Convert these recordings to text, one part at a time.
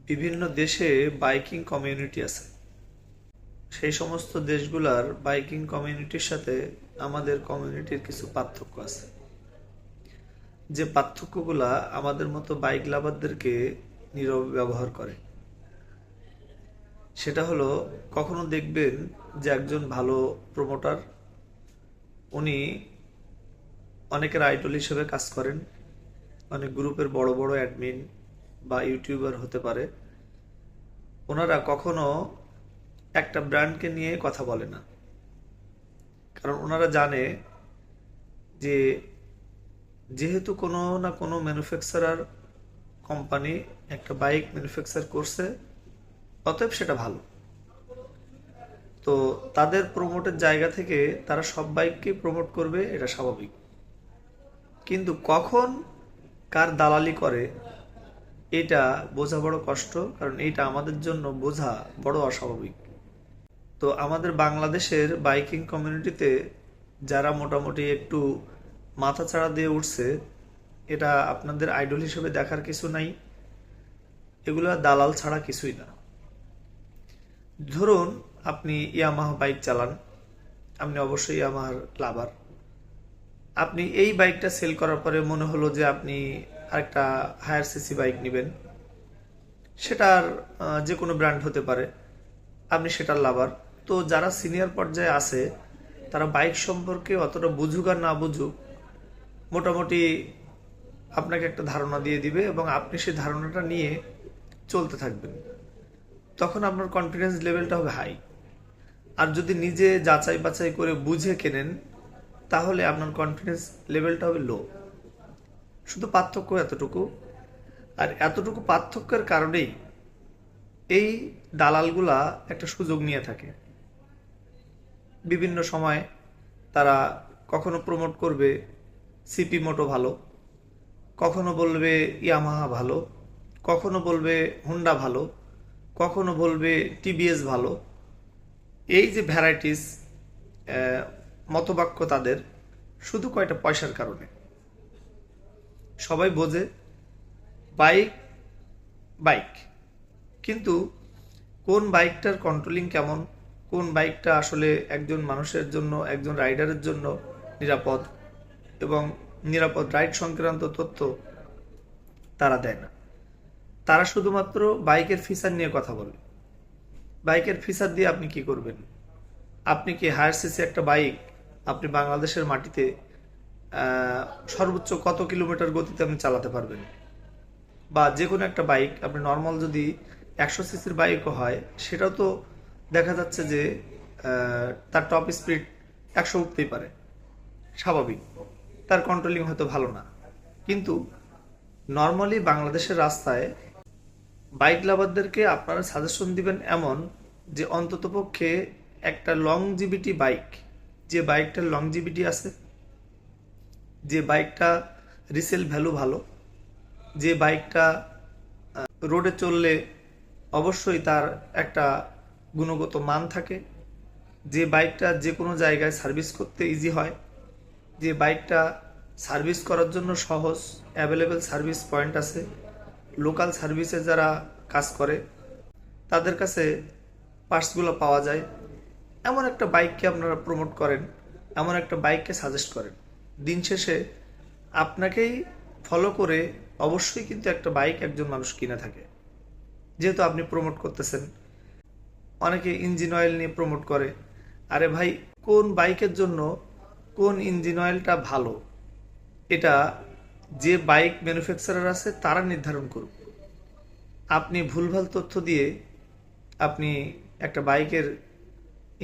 বিভিন্ন দেশে biking community আছে। সেই সমস্ত দেশগুলার বাইকিং কমিউনিটির সাথে আমাদের কমিউনিটির কিছু পার্থক্য আছে, যে পার্থক্যগুলা আমাদের মতো বাইক লাভারদেরকে নীরবে ব্যবহার করে। সেটা হলো, কখনো দেখবেন যে একজন ভালো প্রমোটার, উনি অনেকের আইডল হিসেবে কাজ করেন, অনেক গ্রুপের বড় বড় অ্যাডমিন বা ইউটিউবার হতে পারে। ওনারা কখনো একটা ব্র্যান্ডকে নিয়ে কথা বলে না, কারণ ওনারা জানে যে যেহেতু কোনো না কোনো ম্যানুফ্যাকচারার কোম্পানি একটা বাইক ম্যানুফ্যাকচার করছে, অতএব সেটা ভালো। তো তাদের প্রমোটের জায়গা থেকে তারা সব বাইককে প্রমোট করবে, এটা স্বাভাবিক। কিন্তু কখন কার দালালি করে এটা বোঝা বড় কষ্ট, কারণ এটা আমাদের জন্য বোঝা বড় অস্বাভাবিক। তো আমাদের বাংলাদেশের বাইকিং কমিউনিটিতে যারা মোটামুটি একটু মাথা চাড়া দিয়ে উঠছে, এটা আপনাদের আইডল হিসেবে দেখার কিছু নাই। এগুলা দালাল ছাড়া কিছুই না। ধরুন আপনি ইয়ামাহা বাইক চালান, আপনি অবশ্যই ইয়ামাহার লাভার। আপনি এই বাইকটা সেল করার পরে মনে হলো যে আপনি আরেকটা হায়ার সিসি বাইক নেবেন, সেটার যে কোনো ব্র্যান্ড হতে পারে, আপনি সেটার লাভার। তো যারা সিনিয়র পর্যায়ে আছে তারা বাইক সম্পর্কে অতটা বুঝুক আর না বুঝুক, মোটামুটি আপনাকে একটা ধারণা দিয়ে দিবে এবং আপনি সেই ধারণাটা নিয়ে চলতে থাকবেন। তখন আপনার কনফিডেন্স লেভেলটা হবে হাই। আর যদি নিজে যাচাই বাছাই করে বুঝে কেনেন, তাহলে আপনার কনফিডেন্স লেভেলটা হবে লো। শুধু পার্থক্য এতটুকু। আর এতটুকু পার্থক্যের কারণেই এই দালালগুলা একটা সুযোগ নিয়ে থাকে। বিভিন্ন সময় তারা কখনো প্রমোট করবে সিপি মোটো ভালো, কখনো বলবে ইয়ামাহা ভালো, কখনো বলবে হুন্ডা ভালো, কখনো বলবে টিভিএস ভালো। এই যে ভ্যারাইটিস মতবাক্য তাদের, শুধু কয়টা পয়সার কারণে। সবাই বোঝে বাইক বাইক, কিন্তু কোন বাইকটার কন্ট্রোলিং কেমন, কোন বাইকটা আসলে একজন মানুষের জন্য, একজন রাইডারের জন্য নিরাপদ এবং নিরাপদ রাইড সংক্রান্ত তথ্য তারা দেয় না। তারা শুধুমাত্র বাইকের ফিচার নিয়ে কথা বলে। বাইকের ফিচার দিয়ে আপনি কি করবেন? আপনি কি হায়ার সিসি একটা বাইক আপনি বাংলাদেশের মাটিতে সর্বোচ্চ কত কিলোমিটার গতিতে আপনি চালাতে পারবেন? বা যে কোনো একটা বাইক আপনি নর্মাল যদি 100 সিসির বাইকও হয়, সেটাও তো দেখা যাচ্ছে যে তার টপ স্পিড 100 উঠতেই পারে, স্বাভাবিক। তার কন্ট্রোলিং হয়তো ভালো না, কিন্তু নর্মালি বাংলাদেশের রাস্তায় বাইক লাভারদেরকে আপনারা সাজেশন দিবেন এমন যে অন্ততপক্ষে একটা লংজিভিটি বাইক, যে বাইকটার লংজিভিটি আছে, যে বাইকটা রিসেল ভ্যালু ভালো, যে বাইকটা রোডে চললে অবশ্যই তার একটা গুণগত মান থাকে, যে বাইকটা যে কোনো জায়গায় সার্ভিস করতে ইজি হয়, যে বাইকটা সার্ভিস করার জন্য সহজ, অ্যাভেলেবেল সার্ভিস পয়েন্ট আছে, লোকাল সার্ভিসে যারা কাজ করে তাদের কাছে পার্টসগুলো পাওয়া যায়, এমন একটা বাইককে আপনারা প্রমোট করেন, এমন একটা বাইককে সাজেস্ট করেন। দিন শেষে আপনাকেই ফলো করে অবশ্যই কিন্তু একটা বাইক একজন মানুষ কিনে থাকে, যেহেতু আপনি প্রমোট করতেছেন। অনেকে ইঞ্জিন অয়েল নিয়ে প্রমোট করে। আরে ভাই, কোন বাইকের জন্য কোন ইঞ্জিন অয়েলটা ভালো, এটা যে বাইক ম্যানুফ্যাকচারার আছে তারা নির্ধারণ করুক। আপনি ভুলভাল তথ্য দিয়ে আপনি একটা বাইকের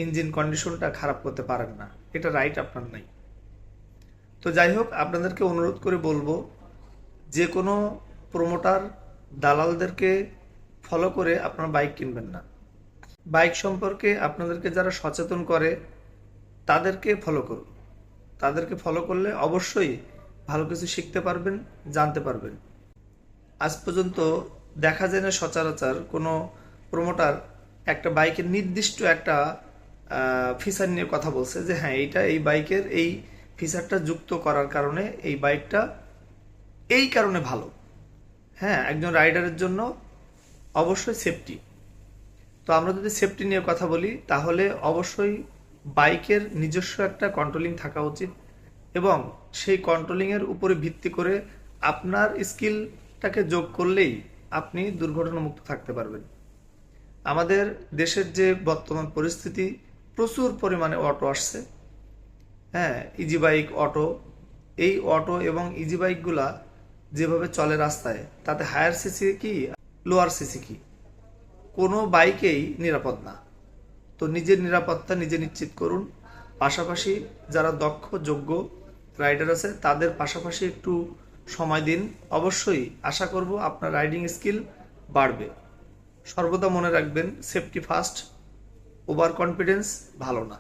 ইঞ্জিন কন্ডিশনটা খারাপ করতে পারেন না, এটা রাইট আপনার নাই। তো যাই হোক, আপনাদেরকে অনুরোধ করে বলবো, যে কোনো প্রমোটার দালালদেরকে ফলো করে আপনারা বাইক কিনবেন না। বাইক সম্পর্কে আপনাদেরকে যারা সচেতন করে তাদেরকে ফলো করুন। তাদেরকে ফলো করলে অবশ্যই ভালো কিছু শিখতে পারবেন, জানতে পারবেন। আজ পর্যন্ত দেখা যায় না সচরাচর কোনো প্রমোটার একটা বাইকের নির্দিষ্ট একটা ফিচার নিয়ে কথা বলছে যে হ্যাঁ, এইটা এই বাইকের এই ফিচারটা যুক্ত করার কারণে এই বাইকটা এই কারণে ভালো। হ্যাঁ, একজন রাইডারের জন্য অবশ্যই সেফটি। তো আমরা যদি সেফটি নিয়ে কথা বলি তাহলে অবশ্যই বাইকের নিজস্ব একটা কন্ট্রোলিং থাকা উচিত, এবং সেই কন্ট্রোলিংয়ের উপরে ভিত্তি করে আপনার স্কিলটাকে যোগ করলেই আপনি দুর্ঘটনামুক্ত থাকতে পারবেন। আমাদের দেশের যে বর্তমান পরিস্থিতি, প্রচুর পরিমাণে অটো আসছে, হ্যাঁ, ইজি বাইক, অটো। এই অটো এবং ইজি বাইকগুলা যেভাবে চলে রাস্তায়, তাতে হায়ার সিসি কি লোয়ার সিসি কি, কোনো বাইকেই নিরাপদ না। তো নিজের নিরাপত্তা নিজে নিশ্চিত করুন। পাশাপাশি যারা দক্ষ যোগ্য রাইডার আছে তাদের পাশাপাশি একটু সময় দিন। অবশ্যই আশা করব আপনার রাইডিং স্কিল বাড়বে। সর্বদা মনে রাখবেন, সেফটি ফার্স্ট, ওভার কনফিডেন্স ভালো না।